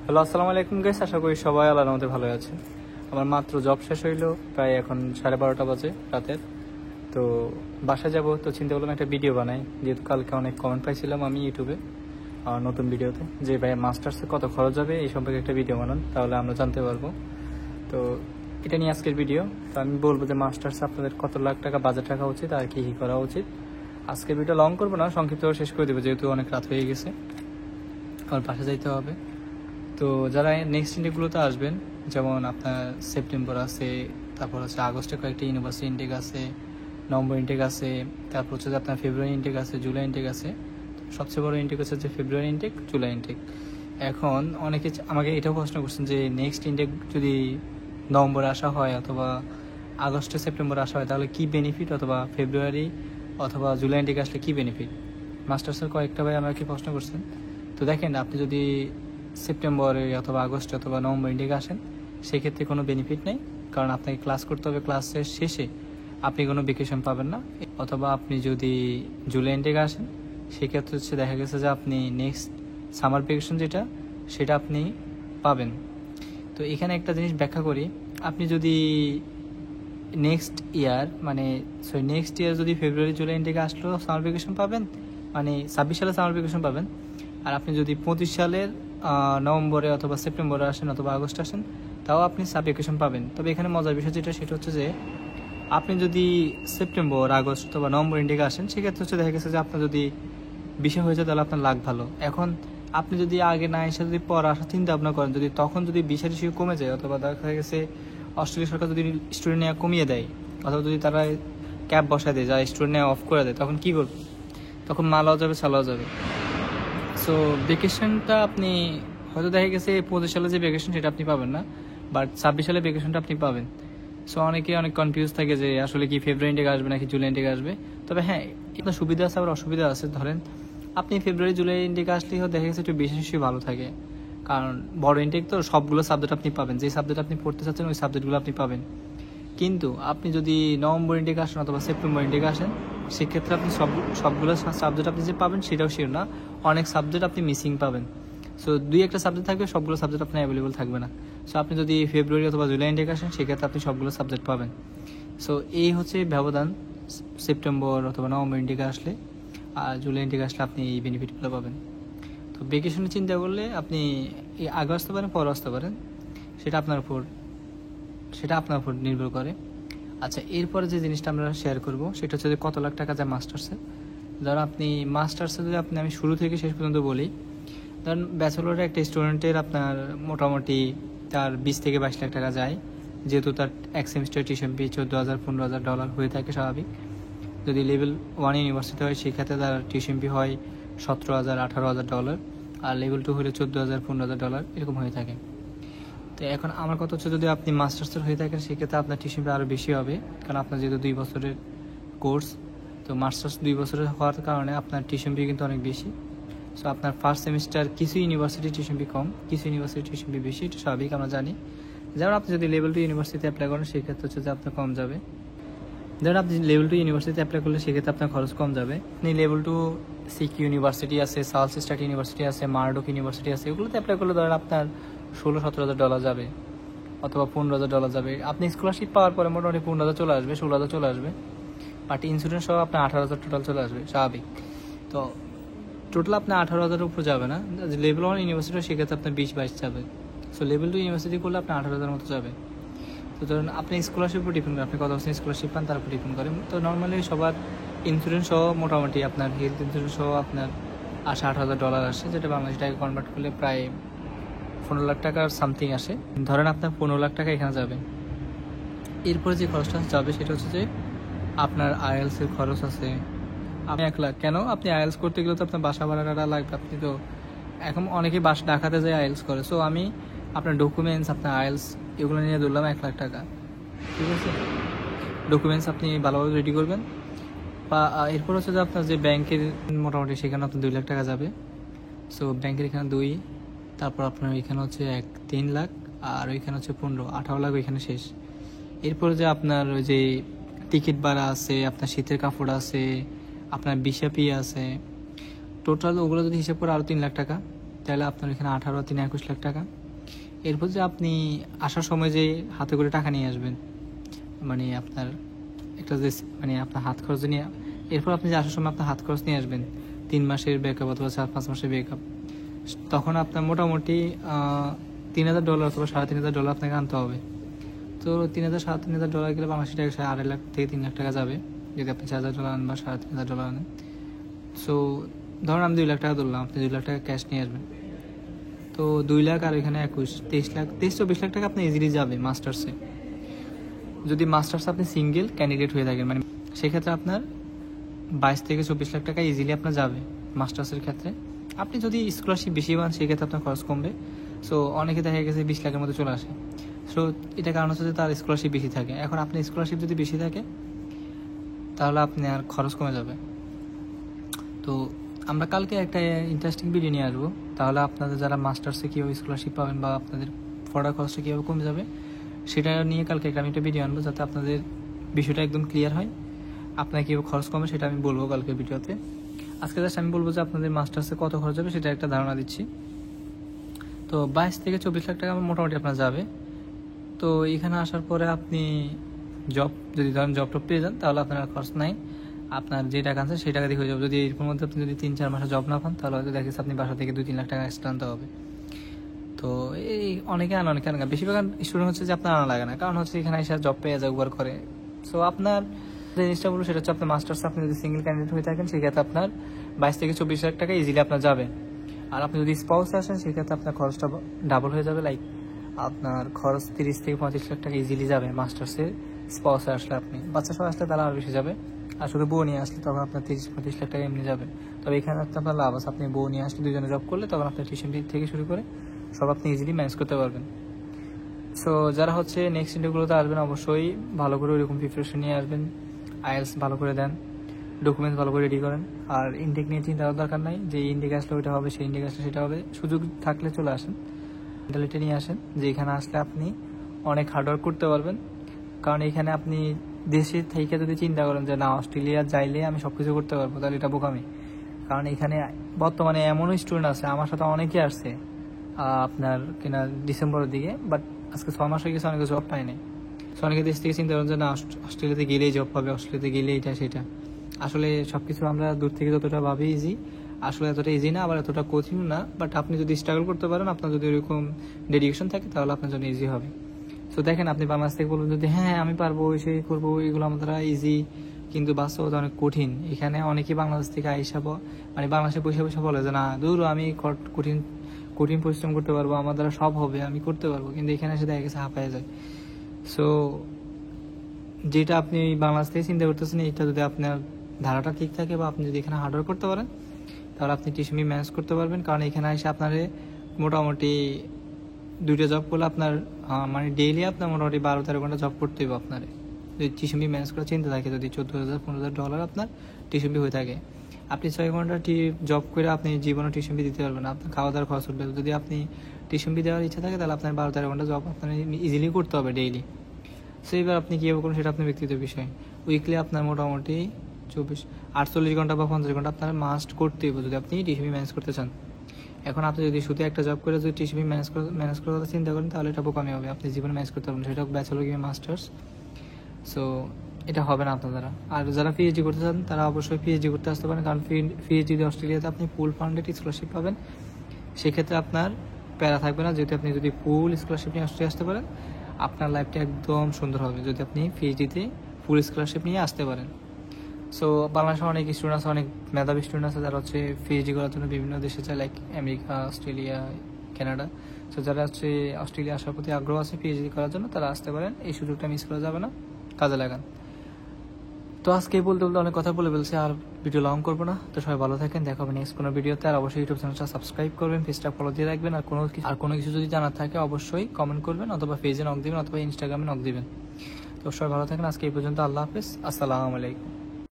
Hello, আসসালামু আলাইকুম guys. আশা করি সবাই আল্লাহর রহমতে ভালো আছে। আমার মাত্র জব শেষ হইলো, প্রায় এখন 12:30 বাজে রাতের। তো বাসায় যাব, তো চিন্তা করলাম একটা ভিডিও বানাই, যেহেতু কালকে অনেক কমেন্ট পাইছিলাম আমি ইউটিউবে নতুন ভিডিওতে যে ভাই মাস্টার্সে কত খরচ হবে এই সম্পর্কে একটা ভিডিও বানান, তাহলে আমরা জানতে পারবো। তো এটা নিয়ে আজকের ভিডিও। তো আমি বলবো যে মাস্টার্সে আপনাদের কত লাখ টাকা বাজেট রাখা উচিত আর কী কী করা উচিত। আজকের ভিডিও লং করবো না, সংক্ষিপ্ত শেষ করে দেবো, যেহেতু অনেক রাত হয়ে গেছে, আমার বাসা যাইতে হবে। তো যারা নেক্সট ইনটেকগুলোতে আসবেন, যেমন আপনার সেপ্টেম্বর আছে, তারপর হচ্ছে আগস্টে কয়েকটা ইউনিভার্সিটি ইনটেক আছে, নভেম্বর ইনটেক আছে, তারপর হচ্ছে যে আপনার ফেব্রুয়ারি ইনটেক আছে, জুলাই ইনটেক আছে। সবচেয়ে বড় ইনটেক হচ্ছে যে ফেব্রুয়ারি ইনটেক, জুলাই ইনটেক। এখন অনেকে আমাকে এটাও প্রশ্ন করছেন যে নেক্সট ইনটেক যদি নভেম্বরে আসা হয় অথবা আগস্টে সেপ্টেম্বরে আসা হয় তাহলে কী বেনিফিট, অথবা ফেব্রুয়ারি অথবা জুলাই ইনটেক আসলে কী বেনিফিট। মাস্টার্সের কয়েকটা ভাই আমাকে প্রশ্ন করছেন। তো দেখেন, আপনি যদি সেপ্টেম্বরে অথবা আগস্টে অথবা নভেম্বর ইনটেকে আসেন, সেক্ষেত্রে কোনো বেনিফিট নেই, কারণ আপনাকে ক্লাস করতে হবে। ক্লাসের শেষে আপনি কোনো ভেকেশন পাবেন না। অথবা আপনি যদি জুলাই ইনটেকে আসেন, সেক্ষেত্রে হচ্ছে দেখা গেছে যে আপনি নেক্সট সামার ভেকেশন যেটা, সেটা আপনি পাবেন। তো এখানে একটা জিনিস ব্যাখ্যা করি, আপনি যদি নেক্সট ইয়ার যদি ফেব্রুয়ারি জুলাই ইনটেকে আসলেও সামার ভেকেশন পাবেন, মানে 26 সালে সামার ভেকেশন পাবেন। আর আপনি যদি 25 সালের নভেম্বরে অথবা সেপ্টেম্বরে আসেন অথবা আগস্টে আসেন, তাও আপনি সাব ভেকেশন পাবেন। তবে এখানে মজার বিষয় সেটা হচ্ছে যে আপনি যদি সেপ্টেম্বর, আগস্ট অথবা নভেম্বর ইনটেকে আসেন, সেক্ষেত্রে হচ্ছে দেখা গেছে যে আপনার যদি বিষয় হয়ে যায় তাহলে আপনার লাখ ভালো। এখন আপনি যদি আগে না এসে যদি পর আসার চিন্তা ভাবনা করেন, যদি তখন যদি বিষয় টিসিও কমে যায়, অথবা দেখা গেছে অস্ট্রেলিয়া সরকার যদি স্টুডেন্ট নেওয়া কমিয়ে দেয়, অথবা যদি তারা ক্যাব বসায় দেয়, যা স্টুডেন্ট নেওয়া অফ করে দেয়, তখন কী করবে? তখন মালাও যাবে, চালাও যাবে। সো ভেকেশনটা আপনি হয়তো দেখা গেছে 25 সালে যে ভেকেশন সেটা আপনি পাবেন না, বাট 26 সালে ভেকেশনটা আপনি পাবেন। সো অনেকে অনেক কনফিউজ থাকে যে আসলে কি ফেব্রুয়ারি ইনটেক আসবে নাকি জুলাই ইনটেক আসবে। তবে হ্যাঁ, আপনার সুবিধা আছে আবার অসুবিধা আছে। ধরেন আপনি ফেব্রুয়ারি জুলাই ইনটেক আসলেই দেখা গেছে একটু বেশি ভালো থাকে, কারণ বড় ইনটেক তো সবগুলো সাবজেক্ট আপনি পাবেন, যে সাবজেক্ট আপনি পড়তে চাচ্ছেন ওই সাবজেক্টগুলো আপনি পাবেন। কিন্তু আপনি যদি নভেম্বর ইনটেক আসেন অথবা সেপ্টেম্বর ইনটেক আসেন, সেক্ষেত্রে আপনি সবগুলো সাবজেক্ট আপনি যে পাবেন সেটাও শিওর না, অনেক সাবজেক্ট আপনি মিসিং পাবেন। সো দুই একটা সাবজেক্ট থাকবে, সবগুলো সাবজেক্ট আপনার অ্যাভেলেবল থাকবে না। সো আপনি যদি ফেব্রুয়ারি অথবা জুলাই ইনটেক আসেন, সেক্ষেত্রে আপনি সবগুলো সাবজেক্ট পাবেন। সো এই হচ্ছে ব্যবধান, সেপ্টেম্বর অথবা নভেম্বর ইনটেক আসলে আর জুলাই ইনটেক আসলে আপনি এই বেনিফিটগুলো পাবেন। তো ভেকেশনে চিন্তা করলে আপনি আগে আসতে পারেন, পরে আসতে পারেন, সেটা আপনার উপর নির্ভর করে। আচ্ছা, এরপরে যে জিনিসটা আমরা শেয়ার করব সেটা হচ্ছে যে কত লাখ টাকা যায় মাস্টার্সে। ধরুন আপনি মাস্টার্সে যদি আমি শুরু থেকে শেষ পর্যন্ত বলি, ধরুন ব্যাচেলরের একটা স্টুডেন্টের আপনার মোটামুটি তার 20 থেকে 22 লাখ টাকা যায়, যেহেতু তার এক সেমিস্টার টিউশন ফি $14,000-15,000 হয়ে থাকে স্বাভাবিক। যদি লেভেল 1 ইউনিভার্সিটি হয়, সেক্ষেত্রে তার টিউশন ফি হয় $17,000-18,000, আর লেভেল 2 হলে $14,000-15,000 এরকম হয়ে থাকে। তো এখন আমার কথা হচ্ছে, যদি আপনি মাস্টার্সের হয়ে থাকেন, সেক্ষেত্রে আপনার টিউশন ফি আরও বেশি হবে, কারণ আপনার যেহেতু 2 বছরের কোর্স, তো মাস্টার্স 2 বছরের হওয়ার কারণে আপনার টিউশন ফি কিন্তু অনেক বেশি। সো আপনার ফার্স্ট সেমিস্টার কিছু ইউনিভার্সিটি টিউশন ফি কম, কিছু ইউনিভার্সিটি টিউশন ফি বেশি, এটা স্বাভাবিক, আমরা জানি। যেমন আপনি যদি লেভেল 2 ইউনিভার্সিটিতে অ্যাপ্লাই করেন, সেক্ষেত্রে হচ্ছে যে আপনার কম যাবে। ধরুন আপনি লেভেল 2 ইউনিভার্সিটিতে অ্যাপ্লাই করলে সেক্ষেত্রে আপনার খরচ কম যাবে। আপনি লেভেল 2 সিকিউ ইউনিভার্সিটি আছে, সাউথ স্টার্ট ইউনিভার্সিটি আছে, মার্ডোক ইউনিভার্সিটি আছে, এগুলোতে অ্যাপ্লাই করলে ধরেন আপনার $16,000-17,000 যাবে, অথবা $15,000 যাবে। আপনি স্কলারশিপ পাওয়ার পরে মোটামুটি 15,000 চলে আসবে, 16,000 চলে আসবে, বাট ইন্স্যুরেন্স সহ আপনার 18,000 টোটাল চলে আসবে, স্বাভাবিক। তো টোটাল আপনার 18,000 উপর যাবে না। লেভেল 1 ইউনিভার্সিটি সেক্ষেত্রে আপনার 20-22 যাবে। সো লেভেল 2 ইউনিভার্সিটি করলে আপনার 18,000 মতো যাবে। তো ধরুন আপনি স্কলারশিপের উপর ডিপেন্ড করেন, আপনি কত পার্সেন্ট স্কলারশিপ পান তার উপর ডিপেন্ড করে। তো নর্মালি সবার ইন্স্যুরেন্স সহ মোটামুটি আপনার হেলথ ইন্স্যুরেন্স সহ আপনার $8,000 আসে, যেটা বাংলাদেশ টাকা কনভার্ট করলে প্রায় 15 লাখ টাকার সামথিং আসে। ধরেন আপনার 15 লাখ টাকা এখানে যাবে। এরপরে যে খরচটা যাবে সেটা হচ্ছে যে আপনার আইএলসের খরচ আছে। আপনি 1 লাখ কেন, আপনি আইএলস করতে গেলে তো আপনার বাসা ভাড়াটা লাগবে। আপনি তো এখন অনেকেই ঢাকাতে যায় আইএলস করে। সো আমি আপনার ডকুমেন্টস, আপনার আইএলস এগুলো নিয়ে ধরলাম 1 লাখ টাকা, ঠিক আছে। ডকুমেন্টস আপনি ভালোভাবে রেডি করবেন। বা এরপর হচ্ছে যে আপনার যে ব্যাংকের মোটামুটি সেখানে আপনার 2 লাখ টাকা যাবে। সো ব্যাংকের এখানে 2, তারপর আপনার এখানে হচ্ছে 3 লাখ, আর ওইখানে হচ্ছে 18 লাখ, ওইখানে শেষ। এরপরে যে আপনার ওই যে টিকিট ভাড়া আছে, আপনার শীতের কাপড় আছে, আপনার ভিসা ফি আছে, টোটাল ওগুলো যদি হিসাব করে আরও 3 লাখ টাকা। তাহলে আপনার এখানে 18-3-21 লাখ টাকা। এরপর যে আপনি আসার সময় যে হাতে করে টাকা নিয়ে আসবেন, মানে আপনার একটা যে মানে আপনার হাত খরচ নিয়ে, এরপর আপনি যে আসার সময় আপনার হাত খরচ নিয়ে আসবেন 3 মাসের ব্যাকআপ অথবা 4-5 মাসের ব্যাকআপ, তখন আপনার মোটামুটি $3,000 অথবা $3,500 আপনাকে আনতে হবে। তো $3,000-3,500 গেলে বাংলাদেশি টাকা 2.5 লাখ থেকে 3 লাখ টাকা যাবে যদি আপনি $4,000 আনেন বা $3,500 আনেন। সো ধরুন আমি 2 লাখ টাকা ধরলাম, আপনি 2 লাখ টাকা ক্যাশ নিয়ে আসবেন। তো 2 লাখ আর এখানে 23 লাখ টাকা আপনি ইজিলি যাবে মাস্টার্সে। যদি মাস্টার্সে আপনি সিঙ্গেল ক্যান্ডিডেট হয়ে থাকেন, মানে সেক্ষেত্রে আপনার 22-24 লাখ টাকা ইজিলি আপনার যাবে মাস্টার্সের ক্ষেত্রে। আপনি যদি স্কলারশিপ বেশি পান সেক্ষেত্রে আপনার খরচ কমবে। সো অনেকে দেখা গেছে 20 লাখের মধ্যে চলে আসে। সো এটা কারণ হচ্ছে যে তার স্কলারশিপ বেশি থাকে। এখন আপনি স্কলারশিপ যদি বেশি থাকে তাহলে আপনার খরচ কমে যাবে। তো আমরা কালকে একটা ইন্টারেস্টিং ভিডিও নিয়ে আসবো, তাহলে আপনাদের যারা মাস্টার্সে কীভাবে স্কলারশিপ পাবেন বা আপনাদের পড়ার খরচটা কীভাবে কমে যাবে সেটা নিয়ে কালকে আমি একটা ভিডিও আনবো, যাতে আপনাদের বিষয়টা একদম ক্লিয়ার হয়। আপনার কীভাবে খরচ কমে সেটা আমি বলবো কালকের ভিডিওতে। আজকে জাস্ট আমি বলবো যে আপনাদের মাস্টার্সে কত খরচ হবে সেটা একটা ধারণা দিচ্ছি। তো 22-24 লাখ টাকা মোটামুটি আপনার যাবে। তো এখানে আসার পরে আপনি যদি ধরেন জব পেয়ে যান তাহলে আপনার আর খরচ নাই, আপনার যে টাকা আছে সেই টাকা দিয়ে হয়ে যাবে। যদি এর মধ্যে আপনি যদি 3-4 মাসে জব না পান তাহলে হয়তো দেখেছি আপনি বাসা থেকে 2-3 লাখ টাকা এক্সট্রা আনতে হবে। তো এই অনেকে আনে বেশিরভাগ স্টুডেন্ট হচ্ছে যে আপনার আনা লাগে না, কারণ হচ্ছে এখানে এসে জব পেয়ে যায় উপর করে। সো আপনার যে জিনিসটা বলবো সেটা হচ্ছে আপনার মাস্টার্স আপনি যদি সিঙ্গেল ক্যান্ডিডেট হয়ে থাকেন সেক্ষেত্রে আপনার 22-24 লাখ টাকা ইজিলি আপনার যাবে। আর আপনি যদি স্পাউস আসেন সেক্ষেত্রে আপনার খরচটা ডাবল হয়ে যাবে, লাইক আপনার খরচ 30-35 লাখ টাকা ইজিলি যাবে মাস্টার্সে স্পাউসে আসলে। আপনি বাচ্চা সহ আসলে তারা আরও বেশি যাবে, আর শুধু বউ নিয়ে আসলে তখন আপনার 30-35 লাখ টাকা এমনি যাবে। তবে এখানে আপনার লাভ আছে, আপনি বউ নিয়ে আসলে দুজনে জব করলে তখন আপনার টিউশন ফি থেকে শুরু করে সব আপনি ইজিলি ম্যানেজ করতে পারবেন। সো যারা হচ্ছে নেক্সট ইন্টারভিউগুলোতে আসবেন অবশ্যই ভালো করে ওইরকম প্রিপারেশন নিয়ে আসবেন, আইএলস ভালো করে দেন, ডকুমেন্টস ভালো করে রেডি করেন। আর ইনটেক নিয়ে চিন্তা করার দরকার নাই যে ইনটেক আসলে ওইটা হবে, সেই ইনটেক আসলে সেটা হবে। সুযোগ থাকলে চলে আসেন, মেন্টালিটি নিয়ে আসেন যে এখানে আসলে আপনি অনেক হার্ডওয়ার্ক করতে পারবেন। কারণ এখানে আপনি দেশে থেকে যদি চিন্তা করেন যে না অস্ট্রেলিয়া যাইলে আমি সব কিছু করতে পারবো, তাহলে এটা বোকামি। কারণ এখানে বর্তমানে এমনও স্টুডেন্ট আছে, আমার সাথে অনেকে আসছে আপনার কিনা ডিসেম্বরের দিকে, বাট আজকে 6 মাস হয়ে গেছে, অনেকে জব পায়নি। সো অনেকে দেশ থেকে চিন্তা করেন যে না অস্ট্রেলিয়াতে গেলেই জব পাবে, অস্ট্রেলিয়াতে গেলে এটা সেটা। আসলে সব কিছু আমরা দূর থেকে যতটা ভাবি ইজি, আসলে এতটা ইজি না, আবার এতটা কঠিন না। বাট আপনি যদি স্ট্রাগল করতে পারেন, আপনার যদি ওইরকম ডেডিকেশন থাকে তাহলে আপনার জন্য ইজি হবে। সো দেখেন আপনি বাংলাদেশ থেকে বলবেন যদি হ্যাঁ আমি পারবো, সেই করবো, এগুলো আমাদের ইজি, কিন্তু বাস্তবতা অনেক কঠিন। এখানে অনেকেই বাংলাদেশ থেকে মানে বাংলাদেশে বসে বলে যে না দূর আমি কঠিন পরিশ্রম করতে পারবো, আমার দ্বারা সব হবে, আমি করতে পারবো, কিন্তু এখানে এসে দেখা গেছে হাঁপায়ে যায়। সো যেটা আপনি বাংলাদেশ থেকে চিন্তা করতেছেন, এটা যদি আপনার ধারাটা ঠিক থাকে বা আপনি যদি এখানে হার্ডওয়ার্ক করতে পারেন তাহলে আপনি টিউশন ফি ম্যানেজ করতে পারবেন। কারণ এখানে এসে আপনার মোটামুটি 2টা জব করলে আপনার মানে ডেইলি আপনার মোটামুটি 12-13 ঘন্টা জব করতে হবে আপনার, যদি টিউশন ফি ম্যানেজ করার চিন্তা থাকে। যদি $14,000-15,000 আপনার টিউশন ফি হয়ে থাকে, আপনি 6 ঘন্টা জব করে আপনি জীবনে টিউশন ফি দিতে পারবেন, আপনার খাওয়া দাওয়ার খরচ উঠবে। যদি আপনি টিউশন ফি দেওয়ার ইচ্ছা থাকে তাহলে আপনার 12-13 ঘন্টা জব আপনার ইজিলি করতে হবে ডেইলি। সো এবার আপনি কীভাবে করুন সেটা আপনার ব্যক্তিগত বিষয়। উইকলি আপনার মোটামুটি 48 ঘন্টা বা 50 ঘন্টা আপনার মাস্ট করতে হবে যদি আপনি টিউশন ফি ম্যানেজ করতে চান। এখন আপনি যদি শুধু একটা জব করে যদি টিউশন ফি ম্যানেজ করার কথা চিন্তা করেন তাহলে এটা বোকামি হবে, আপনি জীবনে ম্যানেজ করতে পারবেন, সেটা ব্যাচেলর কিংবা মাস্টার্স। সো এটা হবে না আপনার দ্বারা। আর যারা পিএইচডি করতে চান তারা অবশ্যই পিএইচডি করতে আসতে পারেন, কারণ পিএইচডি অস্ট্রেলিয়াতে আপনি ফুল ফান্ডেড স্কলারশিপ পাবেন। সেক্ষেত্রে আপনার প্যারা থাকবে না, যেহেতু আপনি যদি ফুল স্কলারশিপ নিয়ে অস্ট্রেলিয়া আসতে পারেন আপনার লাইফটা একদম সুন্দর হবে যদি আপনি পিএইচডিতে ফুল স্কলারশিপ নিয়ে আসতে পারেন। সো বাংলাদেশে অনেক স্টুডেন্ট আছে, অনেক মেধাবী স্টুডেন্ট আছে যারা হচ্ছে পিএইচডি করার জন্য বিভিন্ন দেশে যায়, like America, Australia, Canada. So যারা হচ্ছে অস্ট্রেলিয়া আসার প্রতি আগ্রহ আছে পিএইচডি করার জন্য তারা আসতে পারেন, এই সুযোগটা মিস করা যাবে না, কাজে লাগান। তো আজকে বলতে অনেক কথা বলে ফেলছি, আর ভিডিও লং করবো না। তো সবাই ভালো থাকেন, দেখা হবে নেক্সট কোনো ভিডিওতে। আর অবশ্যই ইউটিউব চ্যানেলটা সাবস্ক্রাইব করবেন, পেজটা ফলো দিয়ে রাখবেন। আর কোনো কিছু যদি জানার থাকে অবশ্যই কমেন্ট করবেন, অথবা পেজে নক দিবেন, অথবা ইনস্টাগ্রামে নক দিবেন। তো সবাই ভালো থাকেন, আজকে এই পর্যন্ত। আল্লাহ হাফেজ, আসসালামু আলাইকুম।